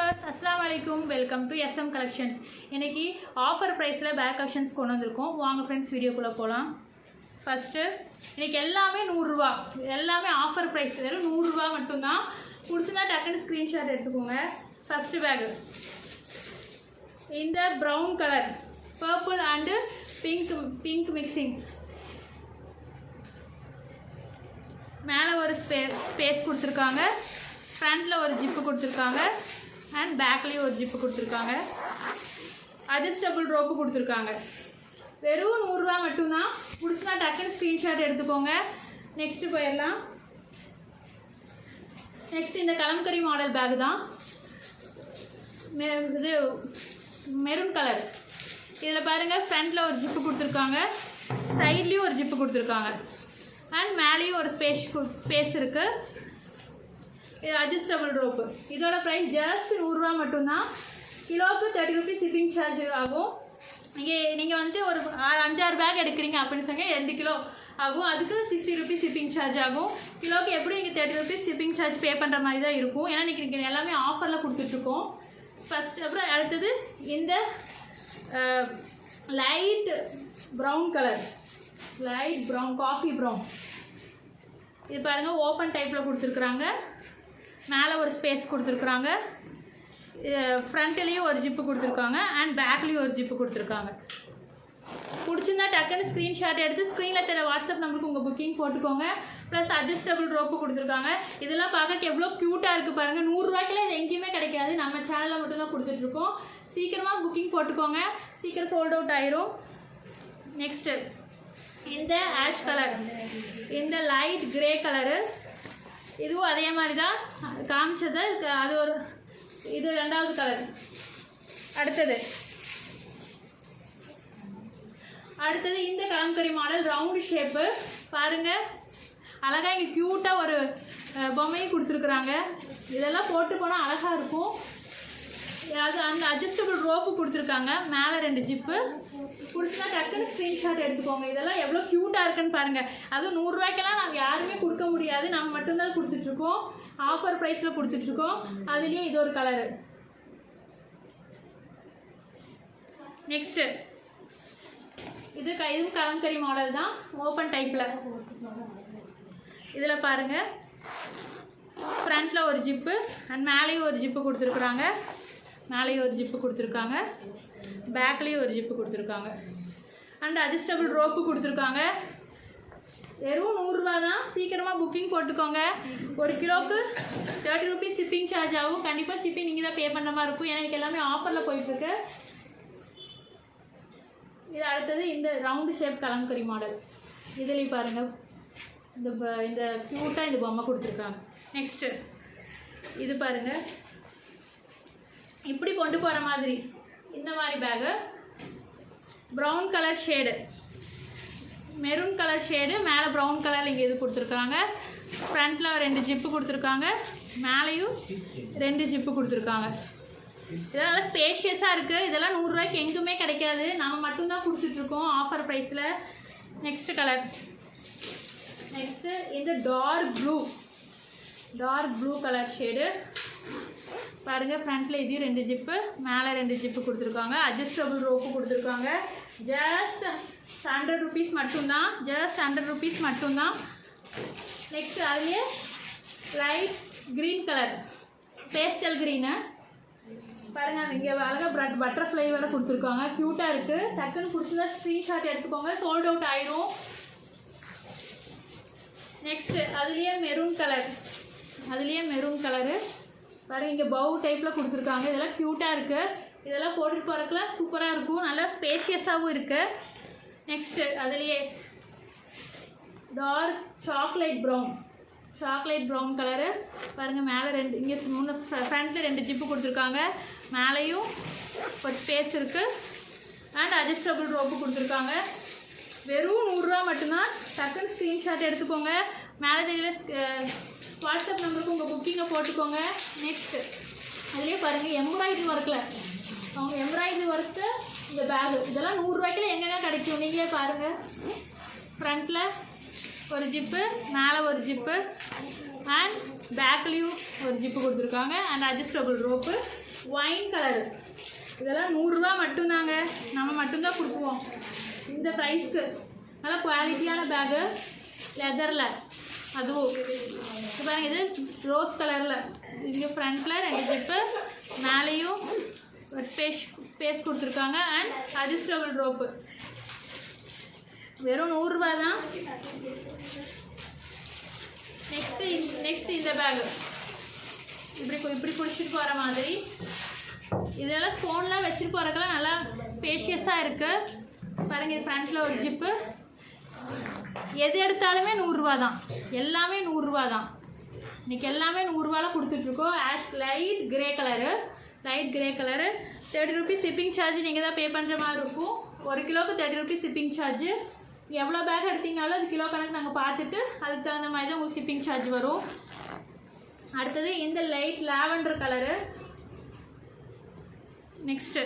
Viewers அஸ்ஸலாமு அலைக்கும் welcome to SM collections. இன்னைக்கு ஆஃபர் ப்ரைஸில் பேக் கலெக்ஷன்ஸ் கொண்டு வந்திருக்கோம். வாங்க ஃப்ரெண்ட்ஸ் வீடியோக்குள்ளே போகலாம். ஃபஸ்ட்டு இன்றைக்கி எல்லாமே 100 ரூபா, எல்லாமே ஆஃபர் ப்ரைஸ், வெறும் 100 ரூபா மட்டும்தான். பிடிச்சிருந்தா டக்குன்னு ஸ்க்ரீன்ஷாட் எடுத்துக்கோங்க. ஃபஸ்ட்டு பேகு இந்த brown colour, purple and pink mixing. மேலே ஒரு ஸ்பேஸ் கொடுத்துருக்காங்க, ஃப்ரண்ட்டில் ஒரு ஜிப்பு கொடுத்துருக்காங்க அண்ட் பேக்லேயும் ஒரு ஜிப்பு கொடுத்துருக்காங்க. அட்ஜஸ்டபிள் ரோப்பு கொடுத்துருக்காங்க. வெறும் 100 ரூபா மட்டும்தான். பிடிச்சினா டக்குன்னு ஸ்க்ரீன்ஷாட் எடுத்துக்கோங்க. நெக்ஸ்ட்டு போயிடலாம். நெக்ஸ்ட் இந்த கலம்கரி மாடல் பேகு தான். இது மெரூன் கலர். இதில் பாருங்கள், ஃப்ரண்ட்டில் ஒரு ஜிப்பு கொடுத்துருக்காங்க, சைட்லேயும் ஒரு ஜிப்பு கொடுத்துருக்காங்க அண்ட் மேலேயும் ஒரு ஸ்பேஸ் இருக்குது. இது அட்ஜஸ்டபிள் ரோப்பு. இதோட ப்ரைஸ் ஜஸ்ட் 100 ரூபா மட்டும்தான். கிலோவுக்கு 30 ருபீஸ் ஷிப்பிங் சார்ஜ் ஆகும். நீங்கள் வந்துட்டு ஒரு 5-6 பேக் எடுக்கிறீங்க அப்படின்னு சொன்னால் 2 கிலோ ஆகும். அதுக்கு 60 ருபீஸ் ஷிப்பிங் சார்ஜ் ஆகும். கிலோவுக்கு எப்படி நீங்கள் 30 ருபீஸ் ஷிப்பிங் சார்ஜ் பே பண்ணுற மாதிரி தான் இருக்கும். ஏன்னா இன்றைக்கி எல்லாமே ஆஃபரில் கொடுத்துட்ருக்கோம். ஃபஸ்ட் அப்புறம் அடுத்தது இந்த light brown colour, light brown, coffee brown. இது பாருங்கள், ஓப்பன் டைப்பில் கொடுத்துருக்குறாங்க. மேலே ஒரு ஸ்பேஸ் கொடுத்துருக்குறாங்க, ஃப்ரண்ட்லேயும் ஒரு ஜிப்பு கொடுத்துருக்காங்க அண்ட் பேக்லேயும் ஒரு ஜிப்பு கொடுத்துருக்காங்க. பிடிச்சிருந்தா டக்குன்னு ஸ்க்ரீன்ஷாட் எடுத்து ஸ்க்ரீனில் தெரிய வாட்ஸ்அப் நம்பருக்கு உங்கள் புக்கிங் போட்டுக்கோங்க. ப்ளஸ் அட்ஜஸ்டபிள் ரோப்பு கொடுத்துருக்காங்க. இதெல்லாம் பார்க்க எவ்வளோ க்யூட்டாக இருக்குது பாருங்கள். 100 ரூபாய்க்குலாம் இது எங்கேயுமே கிடைக்காது. நம்ம சேனலில் மட்டும்தான் கொடுத்துட்ருக்கோம். சீக்கிரமாக புக்கிங் போட்டுக்கோங்க, சீக்கிரம் சோல்ட் அவுட் ஆயிரும். நெக்ஸ்ட்டு இந்த ஆஷ் கலர், இந்த லைட் கிரே கலரு. இதுவும் அதே மாதிரி தான் காமிச்சது. அது ஒரு இது 2வது கலர். அடுத்தது இந்த கலம்கரி மாடல் ரவுண்டு ஷேப்பு பாருங்கள். அழகாக இங்கே க்யூட்டாக ஒரு பொம்மையும் கொடுத்துருக்குறாங்க. இதெல்லாம் போட்டு போனால் அழகாக இருக்கும். அது அந்த அட்ஜஸ்டபிள் ரோப்பு கொடுத்துருக்காங்க. மேலே 2 ஜிப்பு. பிடிச்சினா டக்குன்னு ஸ்க்ரீன்ஷாட் எடுத்துக்கோங்க. இதெல்லாம் எவ்வளோ க்யூட்டாக இருக்குன்னு பாருங்கள். அதுவும் 100 ரூபாய்க்கெல்லாம் நாங்கள் யாருமே கொடுக்க முடியாது. நம்ம மட்டும்தான் கொடுத்துட்ருக்கோம். ஆஃபர் ப்ரைஸில் கொடுத்துட்ருக்கோம். அதுலேயும் இது ஒரு கலரு. நெக்ஸ்ட்டு இதுவும் கலம்கரி மாடல் தான், ஓப்பன் டைப்பில். இதில் பாருங்கள், ஃப்ரண்ட்டில் ஒரு ஜிப்பு அண்ட் மேலேயும் ஒரு ஜிப்பு கொடுத்துருக்குறாங்க, மேலேயும் ஒரு ஜிப்பு கொடுத்துருக்காங்க, பேக்லேயும் ஒரு ஜிப்பு கொடுத்துருக்காங்க அண்ட் அட்ஜஸ்டபிள் ரோப்பு கொடுத்துருக்காங்க. வெறும் 100 ரூபா தான். சீக்கிரமாக புக்கிங் போட்டுக்கோங்க. ஒரு கிலோவுக்கு 30 ருபீஸ் ஷிப்பிங் சார்ஜ் ஆகும். கண்டிப்பாக ஷிப்பிங் நீங்கள் தான் பே பண்ணுற மாதிரி இருக்கும். எனக்கு எல்லாமே ஆஃபரில் போயிட்டுருக்கு. இது அடுத்தது இந்த ரவுண்டு ஷேப் கலம்கரி மாடல். இதுலேயும் பாருங்கள், இந்த க்யூட்டாக இந்த பொம்மை கொடுத்துருக்காங்க. நெக்ஸ்ட்டு இது பாருங்கள், இப்படி கொண்டு போகிற மாதிரி இந்த மாதிரி bag. Brown colour shade, maroon colour shade, மேலே ப்ரௌன் கலர் இங்கே இது கொடுத்துருக்காங்க. ஃப்ரண்ட்டில் 2 ஜிப்பு கொடுத்துருக்காங்க, மேலேயும் 2 ஜிப்பு கொடுத்துருக்காங்க. இதெல்லாம் ஸ்பேஷியஸாக இருக்குது. இதெல்லாம் 100 ரூபாய்க்கு எங்குமே கிடைக்காது. நம்ம மட்டும்தான் கொடுத்துட்ருக்கோம் ஆஃபர் ப்ரைஸில். நெக்ஸ்ட்டு கலர், நெக்ஸ்ட்டு இந்த டார்க் ப்ளூ கலர் ஷேடு பாருங்கள். ஃப்ரண்ட்டில் இதையும் 2 ஜிப்பு, மேலே 2 ஜிப்பு கொடுத்துருக்காங்க. அட்ஜஸ்டபிள் ரோப்பு கொடுத்துருக்காங்க. ஜஸ்ட் 100 ருபீஸ் மட்டும்தான். ஜஸ்ட் 100 ருபீஸ் மட்டும்தான். நெக்ஸ்ட்டு அதுலேயே light green colour, pastel green பாருங்கள். இங்கே அழகாக பட்டர்ஃப்ளை வேறு கொடுத்துருக்காங்க. க்யூட்டாக இருக்குது. டக்குன்னு பிடிச்சதா ஸ்க்ரீன்ஷாட் எடுத்துக்கோங்க. சோல்ட் அவுட் ஆயிரும். நெக்ஸ்ட்டு அதுலேயே மெரூன் கலரு பாருங்கள். இங்கே பவு டைப்பில் கொடுத்துருக்காங்க. இதெல்லாம் க்யூட்டாக இருக்குது. இதெல்லாம் போட்டுட்டு போகிறதுக்குலாம் சூப்பராக இருக்கும். நல்லா ஸ்பேஷியஸாகவும் இருக்குது. நெக்ஸ்ட்டு அதுலேயே டார்க் சாக்லேட் ப்ரௌன் கலரு பாருங்கள். மேலே 2 இங்கே ஃப்ரண்ட்டில் 2 ஜிப்பு கொடுத்துருக்காங்க, மேலேயும் ஒரு ஸ்பேஸ் இருக்குது அண்ட் அட்ஜஸ்டபிள் ரோப்பு கொடுத்துருக்காங்க. வெறும் 100 ரூபா மட்டும்தான். டக்குன்னு ஸ்க்ரீன்ஷாட் எடுத்துக்கோங்க. மேலே தெரியல வாட்ஸ்அப் நம்பருக்கு உங்கள் புக்கிங்கை போட்டுக்கோங்க. நெக்ஸ்ட்டு அதுலேயே பாருங்கள், எம்ப்ராய்டரி ஒர்க்கு இந்த பேகு. இதெல்லாம் 100 ரூபாய்க்குள்ள எங்கெங்க கிடைக்கும் நீங்களே பாருங்கள். ஃப்ரண்ட்டில் ஒரு ஜிப்பு, மேலே ஒரு ஜிப்பு அண்ட் பேக்லேயும் ஒரு ஜிப்பு கொடுத்துருக்காங்க and adjustable rope. Wine colour, இதெல்லாம் 100 ரூபா மட்டும்தாங்க, நம்ம மட்டும்தான் கொடுக்குவோம் இந்த ப்ரைஸ்க்கு. நல்லா குவாலிட்டியான பேகு, லெதரில். அதுவும் இப்போ பாருங்கள், இது ரோஸ் கலரில். இங்கே ஃப்ரண்ட்டில் 2 ஜிப்பு, மேலேயும் ஒரு ஸ்பேஸ் கொடுத்துருக்காங்க அண்ட் அட்ஜஸ்டபிள் ரோப்பு. வெறும் 100 ரூபா தான். நெக்ஸ்ட் இந்த பேகு இப்படி பிடிச்சிட்டு போகிற மாதிரி. இதெல்லாம் ஃபோன்லாம் வச்சுட்டு போகிறதுக்கெல்லாம் நல்லா ஸ்பேஷியஸாக இருக்குது. பாருங்கள், இது ஃப்ரண்ட்டில் ஒரு ஜிப்பு. எது எடுத்தாலுமே 100 ரூபா தான், எல்லாமே 100 ரூபா தான். இன்றைக்கி எல்லாமே 100 ரூபாவில் கொடுத்துட்ருக்கோம். Light grey colour 30 rupees shipping charge நீங்கள் தான் பே பண்ணுற மாதிரி இருக்கும். 1 கிலோவுக்கு 30 ருபீஸ் ஷிப்பிங் சார்ஜ். எவ்வளோ பேக் எடுத்தீங்கனாலும் அது கிலோ கணக்கு நாங்கள் பார்த்துட்டு அதுக்கு தகுந்த மாதிரி தான் உங்களுக்கு ஷிப்பிங் சார்ஜ் வரும். அடுத்தது இந்த லைட் லாவெண்டர் கலரு. நெக்ஸ்ட்டு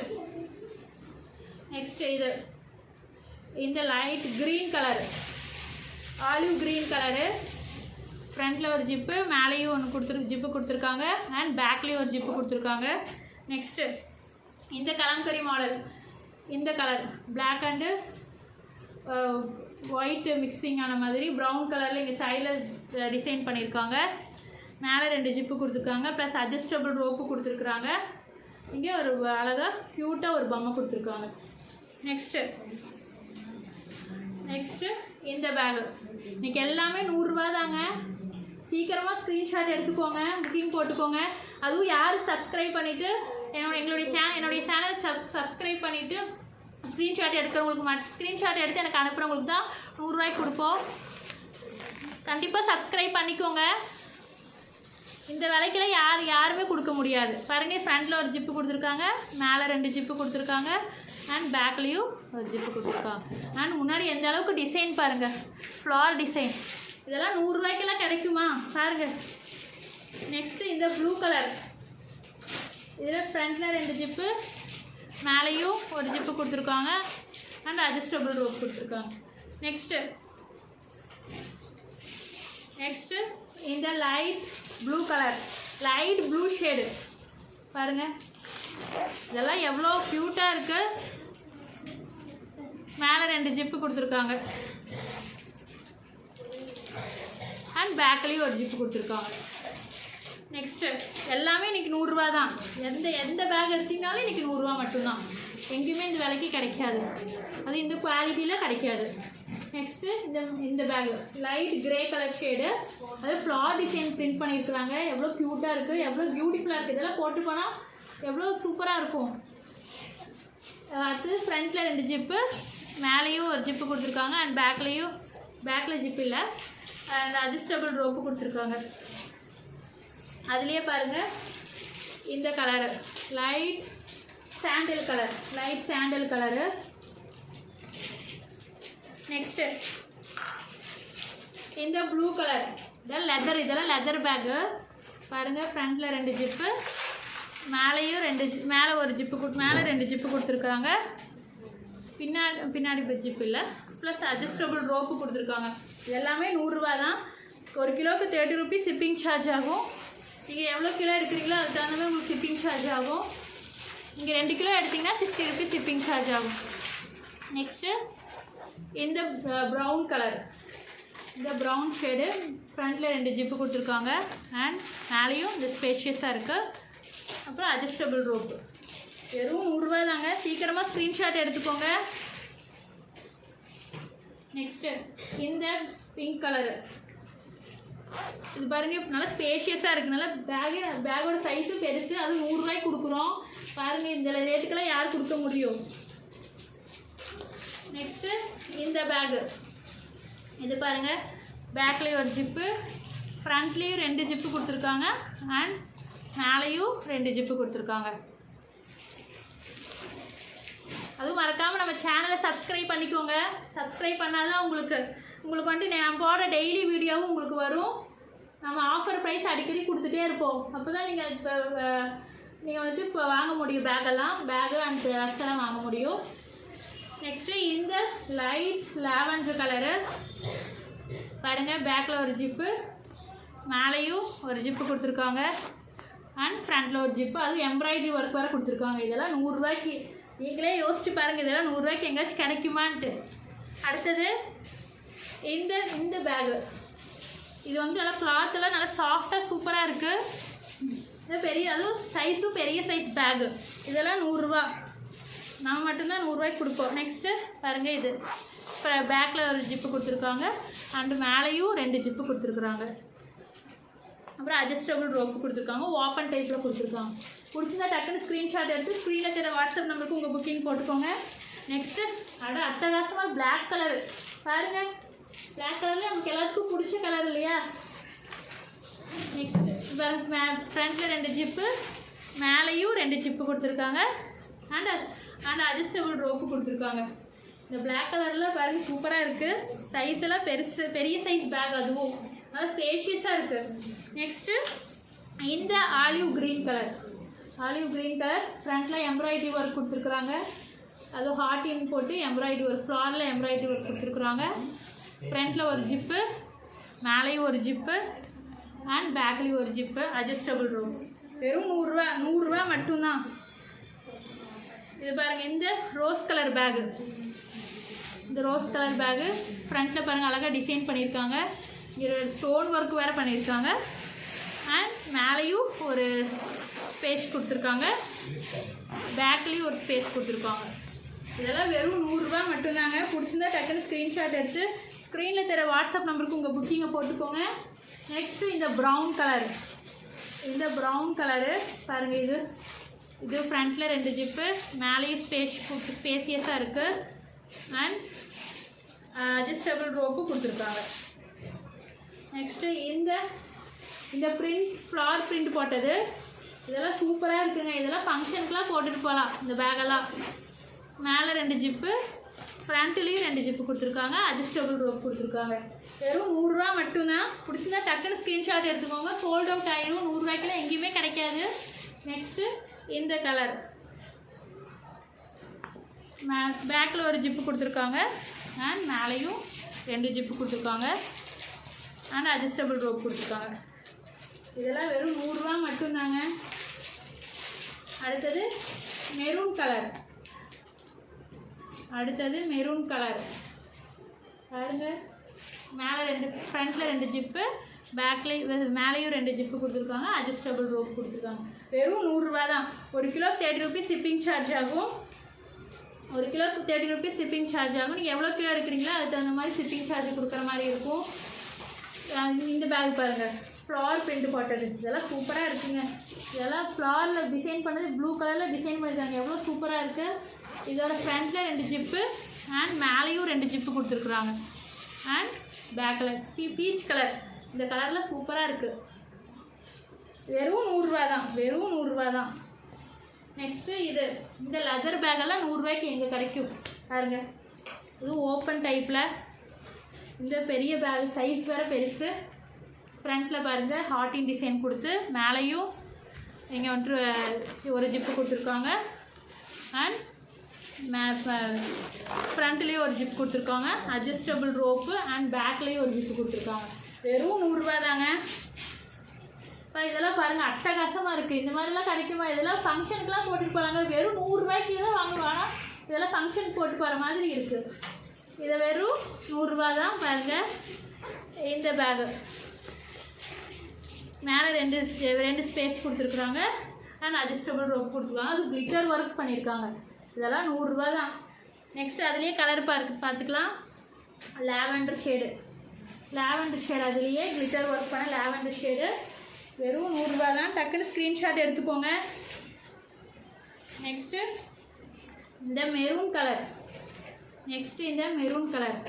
இது இந்த light green colour, olive green colour. ஃப்ரண்ட்டில் ஒரு ஜிப்பு, மேலேயும் ஒன்று ஜிப்பு கொடுத்துருக்காங்க அண்ட் பேக்லேயும் ஒரு ஜிப்பு கொடுத்துருக்காங்க. நெக்ஸ்ட்டு இந்த கலம்கரி மாடல், இந்த colour black and white mixing ஆன மாதிரி ப்ரௌன் கலரில் இங்கே சைடில் டிசைன் பண்ணியிருக்காங்க. மேலே 2 ஜிப்பு கொடுத்துருக்காங்க, ப்ளஸ் அட்ஜஸ்டபிள் ரோப்பு கொடுத்துருக்குறாங்க. இங்கே ஒரு அழகாக க்யூட்டாக ஒரு பொம்மை கொடுத்துருக்காங்க. நெக்ஸ்ட்டு இந்த பேகு. இன்றைக்கி எல்லாமே 100 ரூபா தாங்க. சீக்கிரமாக ஸ்க்ரீன்ஷாட் எடுத்துக்கோங்க, புக்கிங் போட்டுக்கோங்க. அதுவும் யார் சப்ஸ்கிரைப் பண்ணிவிட்டு என்னுடைய சேனல் சப்ஸ்கிரைப் பண்ணிவிட்டு ஸ்க்ரீன்ஷாட் எடுக்கிறவங்களுக்கு ஸ்க்ரீன்ஷாட் எடுத்து எனக்கு அனுப்புகிறவங்களுக்கு தான் 100 ரூபாய்க்கு கொடுப்போம். கண்டிப்பாக சப்ஸ்கிரைப் பண்ணிக்கோங்க. இந்த விலைக்கெல்லாம் யாருமே கொடுக்க முடியாது. பாருங்கள், ஃப்ரண்ட்டில் ஒரு ஜிப்பு கொடுத்துருக்காங்க, மேலே 2 ஜிப்பு கொடுத்துருக்காங்க அண்ட் பேக்லேயும் ஒரு ஜிப்பு கொடுத்துருக்காங்க. அண்ட் முன்னாடி எந்த அளவுக்கு டிசைன் பாருங்கள், ஃப்ளார் டிசைன். இதெல்லாம் 100 ரூபாய்க்கெல்லாம் கிடைக்குமா பாருங்கள். நெக்ஸ்ட்டு இந்த ப்ளூ கலர். இதில் ஃப்ரண்ட்டில் 2 ஜிப்பு, மேலேயும் ஒரு ஜிப்பு கொடுத்துருக்காங்க அண்ட் அட்ஜஸ்டபிள் ரோப் கொடுத்துருக்காங்க. நெக்ஸ்ட்டு இந்த light blue colour, light blue shade பாருங்கள். இதெல்லாம் எவ்வளோ க்யூட்டாக இருக்குது. மேலே 2 ஜிப்பு கொடுத்துருக்காங்க அண்ட் பேக்லேயும் ஒரு ஜிப்பு கொடுத்துருக்காங்க. நெக்ஸ்ட்டு எல்லாமே இன்றைக்கி 100 ரூபா தான். எந்த பேக் எடுத்திங்கனாலும் இன்றைக்கி 100 ரூபா மட்டும்தான். எங்கேயுமே இந்த விலைக்கு கிடைக்காது, அது இந்த குவாலிட்டியில் கிடைக்காது. நெக்ஸ்ட்டு இந்த bag light grey colour shade, அது ஃப்ளார் டிசைன் பிரிண்ட் பண்ணியிருக்கிறாங்க. எவ்வளோ க்யூட்டாக இருக்குது, எவ்வளோ பியூட்டிஃபுல்லாக இருக்குது. இதெல்லாம் போட்டு போனால் எவ்வளோ சூப்பராக இருக்கும். அடுத்து ஃப்ரண்ட்டில் 2 ஜிப்பு, மேலேயும் ஒரு ஜிப்பு கொடுத்துருக்காங்க அண்ட் பேக்கில் ஜிப்பு இல்லை அண்ட் அட்ஜஸ்டபிள் ரோப்பு கொடுத்துருக்காங்க. அதுலேயே பாருங்கள், இந்த colour light sandal colour. Next இந்த ப்ளூ கலர், இதெல்லாம் லெதர் பேக்கு பாருங்கள். ஃப்ரண்ட்டில் 2 ஜிப்பு, மேலே ஒரு ஜிப்பு, மேலே 2 ஜிப்பு கொடுத்துருக்காங்க. பின்னாடி ஜிப்பு இல்லை, ப்ளஸ் அட்ஜஸ்டபிள் ரோப்பு கொடுத்துருக்காங்க. இது எல்லாமே 100 ரூபா தான். 1 கிலோவுக்கு 30 ருபீஸ் ஷிப்பிங் சார்ஜ் ஆகும். நீங்கள் எவ்வளோ கிலோ எடுக்கிறீங்களோ அதுக்கு தகுந்த மாதிரி உங்களுக்கு ஷிப்பிங் சார்ஜ் ஆகும். நீங்கள் 2 கிலோ எடுத்திங்கன்னா 60 ருபீஸ் ஷிப்பிங் சார்ஜ் ஆகும். நெக்ஸ்ட்டு இந்த ப்ரௌன் கலர், இந்த ப்ரௌன் ஷேடு. ஃப்ரண்ட்டில் 2 ஜிப்பு கொடுத்துருக்காங்க அண்ட் மேலேயும் இந்த ஸ்பேஷியஸாக இருக்குது. அப்புறம் அட்ஜஸ்டபிள் ரோப்பு. வெறும் 100 ரூபா தாங்க. சீக்கிரமாக ஸ்க்ரீன்ஷாட் எடுத்துக்கோங்க. நெக்ஸ்ட்டு இந்த பிங்க் கலரு. இது பாருங்கள், நல்லா ஸ்பேஷியஸாக இருக்குது. நல்லா பேக்கோட சைஸும் பெருசு, அது 100 ரூபாய்க்கு கொடுக்குறோம். பாருங்கள், இந்த ரேட்டுக்கெல்லாம் யார் கொடுக்க முடியும். நெக்ஸ்ட்டு இந்த பேகு, இது பாருங்கள், பேக்லேயும் ஒரு ஜிப்பு, ஃப்ரண்ட்லேயும் 2 ஜிப்பு கொடுத்துருக்காங்க அண்ட் மேலேயும் 2 ஜிப்பு கொடுத்துருக்காங்க. அதுவும் மறக்காமல் நம்ம சேனலை சப்ஸ்கிரைப் பண்ணிக்கோங்க. சப்ஸ்கிரைப் பண்ணால் தான் உங்களுக்கு வந்துட்டு நான் போடுற டெய்லி வீடியோவும் உங்களுக்கு வரும். நம்ம ஆஃபர் ப்ரைஸ் அடிக்கடி கொடுத்துட்டே இருப்போம். அப்போ தான் நீங்கள் வந்துட்டு இப்போ வாங்க முடியும். பேகு அண்ட் ட்ரெஸ்ஸெல்லாம் வாங்க முடியும். நெக்ஸ்ட்டு இந்த லைட் லாவெண்டர் கலரு பாருங்கள், பேக்கில் ஒரு ஜிப்பு, மேலேயும் ஒரு ஜிப்பு கொடுத்துருக்காங்க அண்ட் ஃப்ரண்ட்டில் ஒரு ஜிப்பு, அதுவும் எம்ப்ராய்டரி ஒர்க் வேறு கொடுத்துருக்காங்க. இதெல்லாம் 100 ரூபாய்க்கு, நீங்களே யோசிச்சு பாருங்கள் இதெல்லாம் 100 ரூபாய்க்கு எங்கேயாச்சும் கிடைக்குமான்ட்டு. அடுத்தது இந்த பேகு, இது வந்து நல்லா கிளாத்தெல்லாம் நல்லா சாஃப்டாக சூப்பராக இருக்குது. பெரிய, அதுவும் சைஸும் பெரிய சைஸ் பேகு. இதெல்லாம் 100 ரூபா, நம்ம மட்டும்தான் 100 ரூபாய்க்கு கொடுப்போம். நெக்ஸ்ட்டு பாருங்கள், இது இப்போ பேக்கில் ஒரு ஜிப்பு கொடுத்துருக்காங்க அண்டு மேலேயும் 2 ஜிப்பு கொடுத்துருக்குறாங்க. அப்புறம் அட்ஜஸ்டபிள் ரோப்பு கொடுத்துருக்காங்க, ஓப்பன் டைப்பில் கொடுத்துருக்காங்க. பிடிச்சிருந்தா டக்குன்னு ஸ்க்ரீன்ஷாட் எடுத்து ஸ்க்ரீனில் தெரிய வாட்ஸ்அப் நம்பருக்கு உங்கள் புக்கிங் போட்டுக்கோங்க. நெக்ஸ்ட்டு அட்டகாசமாக பிளாக் கலர் பாருங்கள், பிளாக் கலரில் நமக்கு எல்லாத்துக்கும் பிடிச்ச கலர் இல்லையா. நெக்ஸ்ட்டு ஃப்ரண்ட்டில் 2 ஜிப்பு, மேலேயும் 2 ஜிப்பு கொடுத்துருக்காங்க அண்ட் அட்ஜஸ்டபிள் ரோப்பு கொடுத்துருக்காங்க. இந்த பிளாக் கலரில் பாருங்கள் சூப்பராக இருக்குது. சைஸ் எல்லாம் பெரிய சைஸ் பேக், அதுவும் நல்லா ஸ்பேஷியஸாக இருக்குது. நெக்ஸ்ட்டு இந்த ஆலிவ் க்ரீன் கலர் ஃப்ரண்ட்டில் எம்ப்ராய்டரி ஒர்க் கொடுத்துருக்குறாங்க. அதுவும் ஹார்ட்டின் போட்டு எம்ப்ராய்டரி ஒர்க், ஃப்ளாரில் எம்ப்ராய்டரி ஒர்க் கொடுத்துருக்குறாங்க. ஃப்ரண்ட்டில் ஒரு ஜிப்பு, மேலேயும் ஒரு ஜிப்பு அண்ட் பேக்லேயும் ஒரு ஜிப்பு, அட்ஜஸ்டபிள் ரோப். வெறும் 100 ரூபா மட்டும்தான். இது பாருங்கள், இந்த ரோஸ் கலர் பேகு, ஃப்ரண்ட்டில் பாருங்கள் அழகாக டிசைன் பண்ணியிருக்காங்க. இங்கே ஸ்டோன் ஒர்க் வேறு பண்ணியிருக்காங்க அண்ட் மேலேயும் ஒரு ஸ்பேஸ் கொடுத்துருக்காங்க, பேக்லேயும் ஒரு ஸ்பேஸ் கொடுத்துருக்காங்க. இதெல்லாம் வெறும் 100 ரூபா மட்டும்தாங்க. பிடிச்சிருந்தா டக்குன்னு ஸ்க்ரீன்ஷாட் எடுத்து ஸ்க்ரீனில் தர வாட்ஸ்அப் நம்பருக்கு உங்கள் புக்கிங்கை போட்டுக்கோங்க. நெக்ஸ்ட்டு இந்த ப்ரௌன் கலரு பாருங்கள், இது ஃப்ரண்ட்டில் 2 ஜிப்பு, மேலேயும் ஸ்பேசியஸாக இருக்குது அண்ட் அட்ஜஸ்டபிள் ரோப்பு கொடுத்துருக்காங்க. நெக்ஸ்ட்டு இந்த ஃப்ளார் பிரிண்ட் போட்டது, இதெல்லாம் சூப்பராக இருக்குங்க. இதெல்லாம் ஃபங்க்ஷனுக்குலாம் போட்டுட்டு போகலாம். இந்த பேகெல்லாம் மேலே 2 ஜிப்பு, ஃப்ரண்ட்லேயும் 2 ஜிப்பு கொடுத்துருக்காங்க, அட்ஜஸ்டபிள் ரோப் கொடுத்துருக்காங்க. வெறும் 100 ரூபா மட்டும்தான். பிடிச்சிருந்தா டக்குன்னு ஸ்க்ரீன்ஷாட் எடுத்துக்கோங்க. சோல்ட் அவுட் ஆகிடும், 100 ரூபாய்க்குலாம் எங்கேயுமே கிடைக்காது. நெக்ஸ்ட்டு இந்த கலர், பேக்கில் ஒரு ஜிப்பு கொடுத்துருக்காங்க அண்ட் மேலேயும் 2 ஜிப்பு கொடுத்துருக்காங்க அண்ட் அட்ஜஸ்டபிள் ரோப் கொடுத்துருக்காங்க. இதெல்லாம் வெறும் 100 ரூபா மட்டும்தாங்க. அடுத்தது மெரூன் கலர் பாருங்க, ஃப்ரண்ட்டில் 2 ஜிப்பு, மேலேயும் 2 ஜிப்பு கொடுத்துருக்காங்க, அட்ஜஸ்டபிள் ரோப் கொடுத்துருக்காங்க. வெறும் 100 ரூபா தான். 1 கிலோ 30 ரூபீஸ் ஷிப்பிங் சார்ஜ் ஆகும். 1 கிலோ 30 ரூபீஸ் ஷிப்பிங் சார்ஜ் ஆகும். நீங்கள் எவ்வளோ கிலோ எடுக்கிறீங்களோ அதுக்கு தகுந்த மாதிரி ஷிப்பிங் சார்ஜ் கொடுக்குற மாதிரி இருக்கும். இந்த பேக் பாருங்கள், ஃப்ளார் பிரிண்ட் போட்டது, இதெல்லாம் சூப்பராக இருக்குங்க. இதெல்லாம் ஃப்ளாரில் டிசைன் பண்ணது, ப்ளூ கலரில் டிசைன் பண்ணியிருக்காங்க, எவ்வளோ சூப்பராக இருக்குது. இதோட ஃப்ரண்ட்டில் 2 ஜிப்பு அண்ட் மேலேயும் 2 ஜிப்பு கொடுத்துருக்குறாங்க அண்ட் பேக்கில் பீச் கலர், இந்த கலரில் சூப்பராக இருக்குது. வெறும் 100 ரூபா தான். நெக்ஸ்ட்டு இந்த லெதர் பேக்கெல்லாம் 100 ரூபாய்க்கு எங்கே கிடைக்கும் பாருங்க. இது ஓப்பன் டைப்பில், இந்த பெரிய பேக் சைஸ் வேறு பெருசு. ஃப்ரண்ட்டில் பாருங்கள் ஹார்ட்டின் டிசைன் கொடுத்து, மேலேயும் இங்கே வந்துட்டு ஒரு ஜிப்பு கொடுத்துருக்காங்க அண்ட் ஃப்ரண்ட்லேயும் ஒரு ஜிப் கொடுத்துருக்காங்க, அட்ஜஸ்டபிள் ரோப்பு அண்ட் பேக்லேயும் ஒரு ஜிப்பு கொடுத்துருக்காங்க. வெறும் 100 ரூபா தாங்க. இப்போ இதெல்லாம் பாருங்கள் அட்டகாசமாக இருக்குது. இந்த மாதிரிலாம் கிடைக்குமா? இதெல்லாம் ஃபங்க்ஷனுக்குலாம் போட்டுட்டு போகிறாங்க. வெறும் 100 ரூபாய்க்கு தான் வாங்குவாங்க. இதெல்லாம் ஃபங்க்ஷன் போட்டு போகிற மாதிரி இருக்குது. இதை வெறும் 100 ரூபா தான். பாருங்கள், இந்த பேகு மேலே 2 ஸ்பேஸ் கொடுத்துருக்குறாங்க அண்ட் அட்ஜஸ்டபிள் ரோப் கொடுத்துருக்காங்க. அது கிளிட்டர் ஒர்க் பண்ணியிருக்காங்க. இதெல்லாம் 100 ரூபா தான். நெக்ஸ்ட்டு அதுலேயே கலர் பார்த்துக்கலாம். லாவெண்டர் ஷேடு, அதுலேயே கிளிட்டர் ஒர்க் பண்ண லாவெண்டர் ஷேடு. வெறும் 100 ரூபா தான். டக்குன்னு ஸ்க்ரீன்ஷாட் எடுத்துக்கோங்க. நெக்ஸ்ட்டு இந்த மெரூன் கலர்,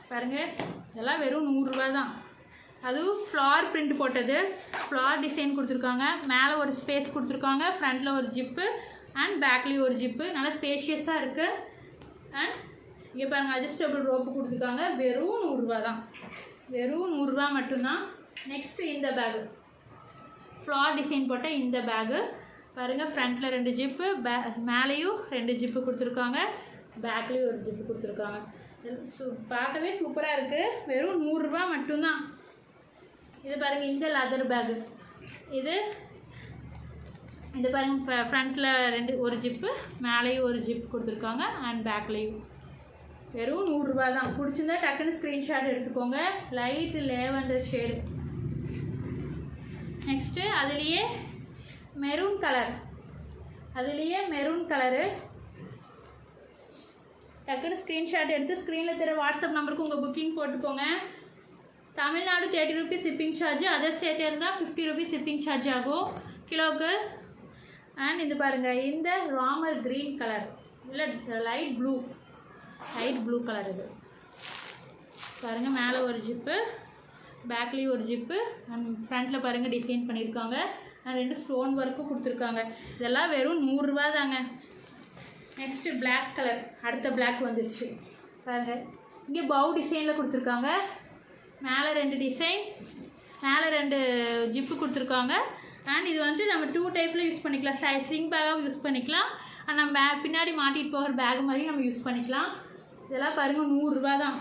பாருங்கள், இதெல்லாம் வெறும் 100 ரூபா தான். அதுவும் ஃப்ளார் பிரிண்ட் போட்டது, ஃப்ளார் டிசைன் கொடுத்துருக்காங்க, மேலே ஒரு ஸ்பேஸ் கொடுத்துருக்காங்க, ஃப்ரண்ட்டில் ஒரு ஜிப்பு அண்ட் பேக்லேயும் ஒரு ஜிப்பு, நல்லா ஸ்பேஷியஸாக இருக்குது. அண்ட் இங்கே பாருங்கள் அட்ஜஸ்டபிள் ரோப்பு கொடுத்துருக்காங்க. வெறும் 100 ரூபா தான். வெறும் 100 ரூபா மட்டும்தான். நெக்ஸ்ட்டு இந்த பேகு, ஃப்ளார் டிசைன் போட்ட இந்த பேகு பாருங்கள். ஃப்ரண்ட்டில் 2 ஜிப்பு, மேலேயும் 2 ஜிப்பு கொடுத்துருக்காங்க, பேக்லேயும் ஒரு ஜிப்பு கொடுத்துருக்காங்க. பார்க்கவே சூப்பராக இருக்குது. வெறும் 100 ரூபா மட்டும்தான். இது பாருங்கள் இந்த லெதர் பேகு. இது பாருங்கள் ஃப்ரண்ட்டில் ஒரு ஜிப்பு, மேலேயும் ஒரு ஜிப் கொடுத்துருக்காங்க அண்ட் பேக்லேயும். வெறும் 100 ரூபா தான். பிடிச்சிருந்தா டக்குன்னு ஸ்க்ரீன்ஷாட் எடுத்துக்கோங்க. Light lavender shade. நெக்ஸ்ட்டு அதுலேயே மெரூன் கலரு. டக்குன்னு ஸ்க்ரீன்ஷாட் எடுத்து ஸ்க்ரீனில் தர வாட்ஸ்அப் நம்பருக்கு உங்கள் புக்கிங் போட்டுக்கோங்க. Tamil Nadu 30 rupees shipping charge, other ஸ்டேட்டில் இருந்தால் 50 ரூபீஸ் ஷிப்பிங் சார்ஜ் ஆகும் கிலோவுக்கு. அண்ட் இது பாருங்கள் இந்த ராமர் க்ரீன் கலர், இல்லை லைட் ப்ளூ கலர். இது பாருங்கள் மேலே ஒரு ஜிப்பு, பேக்லேயும் ஒரு ஜிப்பு அண்ட் ஃப்ரண்ட்டில் பாருங்கள் டிசைன் பண்ணியிருக்காங்க அண்ட் 2 ஸ்டோன் ஒர்க்கும் கொடுத்துருக்காங்க. இதெல்லாம் வெறும் 100 ரூபா தாங்க. நெக்ஸ்ட்டு பிளாக் கலர், அடுத்த பிளாக் வந்துருச்சு பாருங்கள். இங்கே பவு டிசைனில் கொடுத்துருக்காங்க. மேலே 2 டிசைன், மேலே 2 ஜிப்பு கொடுத்துருக்காங்க. அண்ட் இது வந்து நம்ம 2 டைப்பில் யூஸ் பண்ணிக்கலாம். ஸ்லிங் பேக்காகவும் யூஸ் பண்ணிக்கலாம், அண்ட் நம்ம பின்னாடி மாட்டிகிட்டு போகிற பேக் மாதிரி நம்ம யூஸ் பண்ணிக்கலாம். இதெல்லாம் பாருங்கள் 100 ரூபா தான்,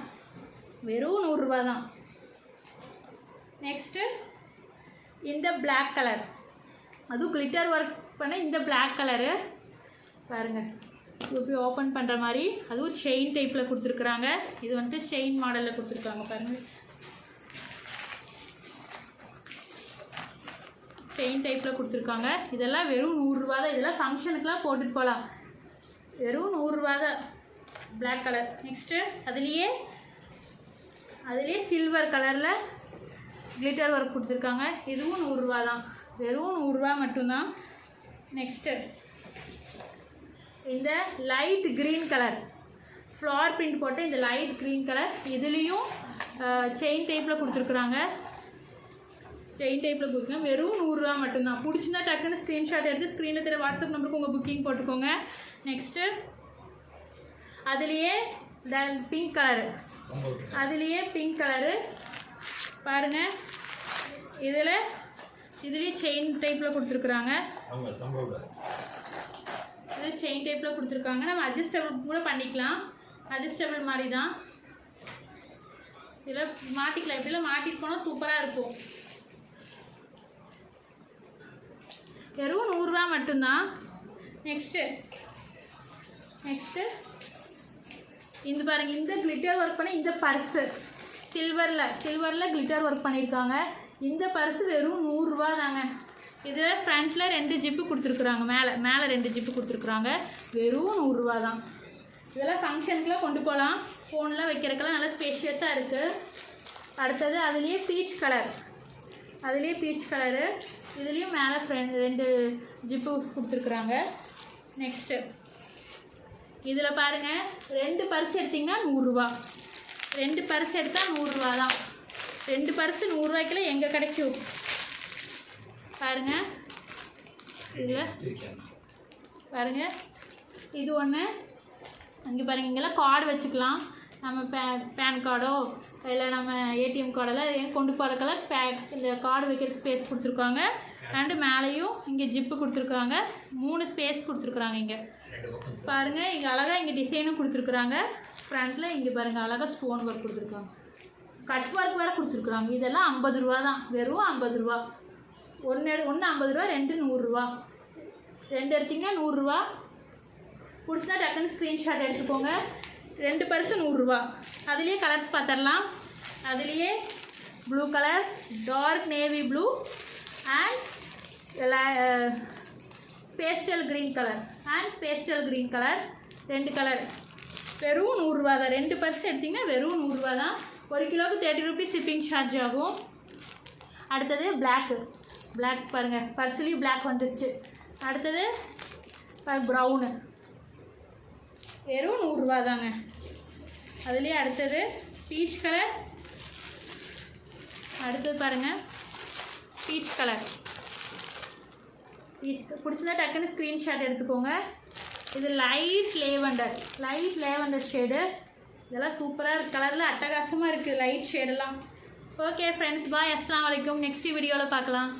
வெறும் 100 ரூபா தான். நெக்ஸ்ட்டு இந்த பிளாக் கலர், அதுவும் கிளிட்டர் ஒர்க் பண்ண இந்த பிளாக் கலரு பாருங்கள். இப்படி ஓப்பன் பண்ணுற மாதிரி, அதுவும் செயின் டைப்பில் கொடுத்துருக்குறாங்க. இது வந்துட்டு செயின் மாடலில் கொடுத்துருக்காங்க பாருங்கள். செயின் டைப்பில் கொடுத்துருக்காங்க. இதெல்லாம் வெறும் 100 ரூபா தான். இதெல்லாம் ஃபங்க்ஷனுக்குலாம் போட்டுட்டு போகலாம். வெறும் 100 ரூபா தான் பிளாக் கலர். நெக்ஸ்ட்டு அதுலேயே சில்வர் கலரில் கிளிட்டர் ஒர்க் கொடுத்துருக்காங்க. இதுவும் 100 ரூபா தான், வெறும் 100 ரூபா மட்டும்தான். நெக்ஸ்ட்டு இந்த light green colour floral print போட்டு இந்த லைட் க்ரீன் கலர், இதுலேயும் செயின் டைப்பில் கொடுத்துருக்குறாங்க. வெறும் 100 ரூபா மட்டும்தான். பிடிச்சிருந்தா டக்குன்னு ஸ்க்ரீன்ஷாட் எடுத்து ஸ்க்ரீனில் தெரிய வாட்ஸ்அப் நம்பருக்கு உங்கள் புக்கிங் போட்டுக்கோங்க. நெக்ஸ்ட்டு அதுலேயே பிங்க் கலரு பாருங்கள். இதுலேயே செயின் டைப்பில் கொடுத்துருக்குறாங்க. இது செயின் டைப்பில் கொடுத்துருக்காங்க. நம்ம அட்ஜஸ்டபிள் கூட பண்ணிக்கலாம், அட்ஜஸ்டபிள் மாதிரி தான். இதில் மாட்டிக்கலாம், இப்படிலாம் மாட்டிட்டு போனால் சூப்பராக இருக்கும். வெறும் 100 ரூபா மட்டும்தான். நெக்ஸ்ட்டு இந்த பாருங்கள், இந்த கிளிட்டர் ஒர்க் பண்ண இந்த பர்ஸு சில்வரில் கிளிட்டர் ஒர்க் பண்ணியிருக்காங்க. இந்த பர்ஸு வெறும் 100 ரூபா தாங்க. இதில் ஃப்ரண்ட்டில் 2 ஜிப்பு கொடுத்துருக்குறாங்க, மேலே 2 ஜிப்பு கொடுத்துருக்குறாங்க. வெறும் 100 ரூபா தான். இதெல்லாம் ஃபங்க்ஷனுக்குலாம் கொண்டு போகலாம், ஃபோன்லாம் வைக்கிறதுக்கெல்லாம் நல்லா ஸ்பேஷியஸாக இருக்குது. அடுத்தது அதுலேயே பீச் கலரு, இதுலேயும் மேலே 2 ஜிப்பு கொடுத்துருக்குறாங்க. நெக்ஸ்ட்டு இதில் பாருங்கள் 2 பர்ஸ் எடுத்திங்கன்னா 100 ரூபா. 2 பர்ஸ் எடுத்தால் 100 ரூபா தான். 2 பர்ஸு 100 ரூபாய்க்குலாம் எங்கே கிடைக்கும் பாருங்கள். இதில் பாருங்கள், இது ஒன்று. அங்கே பாருங்கள், இங்கெல்லாம் கார்டு வச்சுக்கலாம். நம்ம பேன் கார்டோ இல்லை நம்ம ஏடிஎம் கார்டெல்லாம் கொண்டு போகிறதுக்கெல்லாம் இந்த கார்டு வைக்கிற ஸ்பேஸ் கொடுத்துருக்காங்க. அண்டு மேலேயும் இங்கே ஜிப்பு கொடுத்துருக்காங்க. 3 ஸ்பேஸ் கொடுத்துருக்குறாங்க. இங்கே பாருங்கள், இங்கே அழகாக இங்கே டிசைனும் கொடுத்துருக்குறாங்க. ஃப்ரண்ட்டில் இங்கே பாருங்கள் அழகாக ஸ்டோன் ஒர்க் கொடுத்துருக்காங்க, கட் ஒர்க் வேறு கொடுத்துருக்குறாங்க. இதெல்லாம் 50 ரூபா தான், வெறும் 50 ரூபா. ஒன்று 50 ரூபா, 2 100 ரூபா. 2 எடுத்திங்கன்னா 100 ரூபா. பிடிச்சினா டக்குன்னு ஸ்க்ரீன்ஷாட் எடுத்துக்கோங்க. 2 பர்ஸு 100 ரூபா. அதுலேயே கலர்ஸ் பார்த்துடலாம். அதுலேயே blue colour, dark navy blue and pastel green colour 2 colour. வெறும் 100 ரூபா தான். 2 பர்ஸ் எடுத்திங்கன்னா வெறும் 100 ரூபா தான். 1 கிலோவுக்கு 30 ரூபீஸ் ஷிப்பிங் சார்ஜ் ஆகும். அடுத்தது பிளாக் பாருங்கள், பர்ஸ்லேயும் பிளாக் வந்துடுச்சு. அடுத்தது ப்ரௌனு, வெறும் 100 ரூபா தாங்க. அதுலேயே அடுத்தது பீச் கலர். அடுத்தது பாருங்கள் பீச் கலர். பிடிச்சிருந்தா டக்குன்னு ஸ்க்ரீன்ஷாட் எடுத்துக்கோங்க. இது லைட் லேவண்டர் ஷேடு. இதெல்லாம் சூப்பராக இருக்குது, கலரில் அட்டகாசமாக இருக்குது லைட் ஷேடெல்லாம். ஓகே ஃப்ரெண்ட்ஸ், பாய், அஸ்ஸலாமு அலைக்கும். நெக்ஸ்ட் வீடியோவில் பார்க்கலாம்.